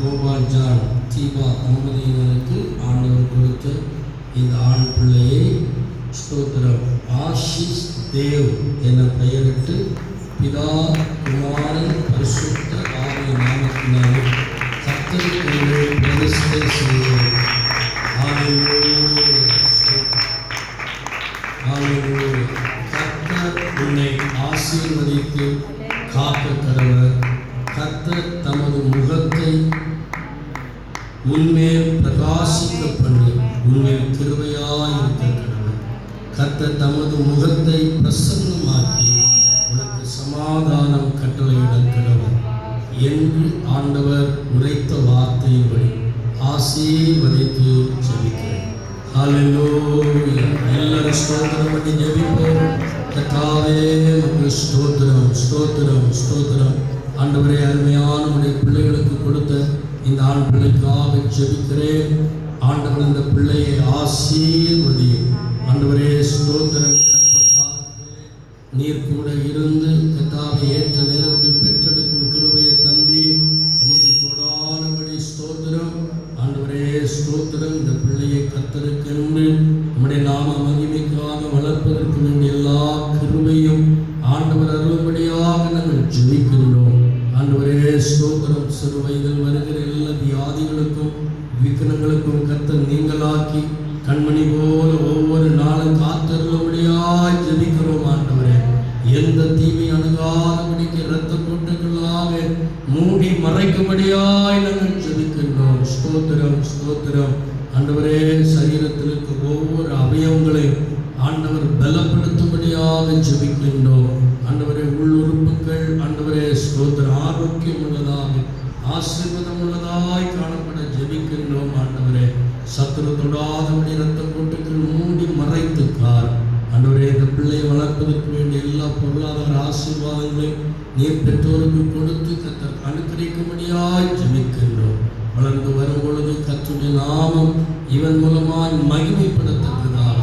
Gopal John Deepa தம்பதியினருக்கு ஆண்டவர் கொடுத்த இந்த ஆண் பிள்ளையை ஸ்தோத்திரம் ஆஷிஷ் தேவ் என பெயரிட்டு பிதா குமாரன் பரிசுத்த ஆவி நாமத்தினாலே கர்த்தருக்கு பிரதிஷ்டை செய்வோம். கர்த்தர் உன்னை ஆசீர்வதித்து காக்க கடவர். கர்த்தர் தமது முகத்தை உன்மேல் பிரகாசிக்க பண்ணி உன்மேல் கிருபையாயிருக்க கடவர். கர்த்தர் தமது முகத்தை பிரசன்னமாக்கி உனக்கு சமாதானம் கட்டளையிட கடவர் என்று ஆண்டவர் உரைத்த வார்த்தையின்படி ஆசீர்வதித்து ஜெபிக்கிறேன். ஹல்லேலூயா. எல்லாரும் ஸ்தோத்திரம் பண்ணி ஜெபிப்போம். கர்த்தாவே உமக்கு ஸ்தோத்திரம் ஸ்தோத்திரம் ஸ்தோத்திரம். ஆண்டவரே, அருமையான உடைய பிள்ளைகளுக்கு கொடுத்த இந்த ஆண் பிள்ளைக்காக ஜெபிக்கிறேன். ஆண்டவர் இந்த பிள்ளையை ஆசீர்வதி. ஆண்டவரே ஸ்தோத்திரம். நீர் கூட இருந்து கர்த்தாவை ஏற்ற நேரத்தில் பெற்றெடுக்கும் கிருபையை தந்தி உமக்கு கோடானபடி ஸ்தோத்திரம். ஆண்டவரே ஸ்தோத்திரம். இந்த பிள்ளையை கர்த்தருக்கென்று நம்முடைய நாம மகிமைக்காக வளர்ப்பதற்கு வேண்டிய எல்லா கிருபையும் ஆண்டவர் அருளும்படியாக நாங்கள் ஜெபிக்கின்றோம். ஆண்டவரே ஸ்தோத்திரம். சிறு வயதில் வருகிற எல்லா வியாதிகளுக்கும் விக்கனங்களுக்கும் கர்த்தர் நீங்களாக்கி கண்மணி போல ஒவ்வொரு நாளும் காத்தருளும்படியாய் ஜெபிக்கிறோம். ஆண்டவரே, எந்த தீமை அணுகாதபடிக்கு இரத்த கோட்டைகளாக மூடி மறைக்கும்படியாய் நாங்கள் ஜெபிக்கின்றோம். ஸ்தோத்திரம் ஸ்தோத்திரம். ஆண்டவரே, சரீரத்தில் இருக்க ஒவ்வொரு அவயவங்களையும் ஆண்டவர் பலப்படுத்தும்படியாக ஜெபிக்கின்றோம். ஆண்டவரே, உள்ளுறுப்புகள் ஆண்டவரே ஸ்தோத்திரம் ஆரோக்கியம் உள்ளதாக ஆசீர்வாதம் உள்ளதாய் காணப்பட ஜெபிக்கின்றோம். ஆண்டவரே, சத்துரு தொடாதபடி இரத்த கோட்டைகள் மூடி மறைத்துக்கார். ஆண்டவரே, இந்த பிள்ளையை வளர்ப்பதற்கு வேண்டிய எல்லா பொருளாதார ஆசீர்வாதங்களையும் நீர் பெற்றோருக்கு கொடுத்து கர்த்தர் அனுகிரகிக்கும்படியாய் ஜெபிக்கின்றோம். வளர்ந்து வரும் பொழுது கர்த்தருடைய நாமம் இவன் மூலமாய் மகிமைப்படத்தக்கதாக,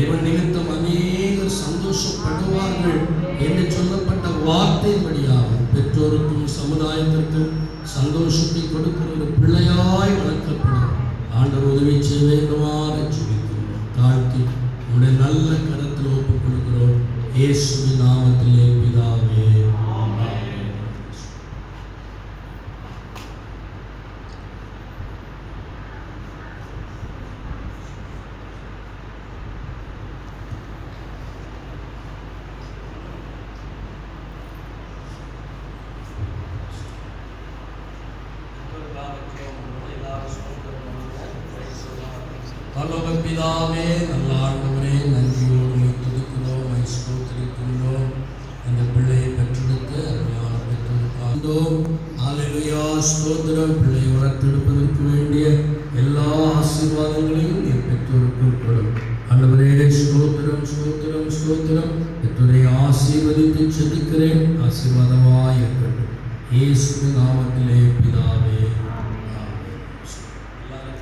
இவன் நிமித்தம் அநேகர் சந்தோஷப்படுவார்கள் என்று சொல்லப்பட்ட வார்த்தைப்படியாக பெற்றோருக்கும் சமுதாயத்திற்கும் சந்தோஷத்தை கொடுக்கிற ஒரு பிள்ளையாய் வளர்க்கப்படும். ஆண்டவர் உதவி செய்ய வேண்டுமாறு ஜெபிக்கின்றோம். தாழ்த்தி உடைய நல்ல கரத்தில் ஒப்புக் கொடுக்கிறோம். இயேசுவின் நாமத்திலே பிதாவே. பரலோக பிதாவே, நல்ல ஆண்டவரே, நன்றியோடு துதிக்கிறோம், ஸ்தோத்திரிக்கின்றோம். இந்த பிள்ளையை பெற்றெடுத்து அருமையான பெற்றெடுக்கின்றோம். ஹல்லேலூயா ஸ்தோத்திரம். பிள்ளையை வளர்த்தெடுப்பதற்கு வேண்டிய எல்லா ஆசீர்வாதங்களையும் நீர் பெற்றோருக்கும் கொடும். ஆண்டவரே ஸ்தோத்திரம் ஸ்தோத்திரம் ஸ்தோத்திரம். பெற்றோரை ஆசீர்வதித்து ஜெபிக்கிறேன். ஆசீர்வாதமாய் இருக்கட்டும். இயேசுவின் நாமத்திலே பிதாவே.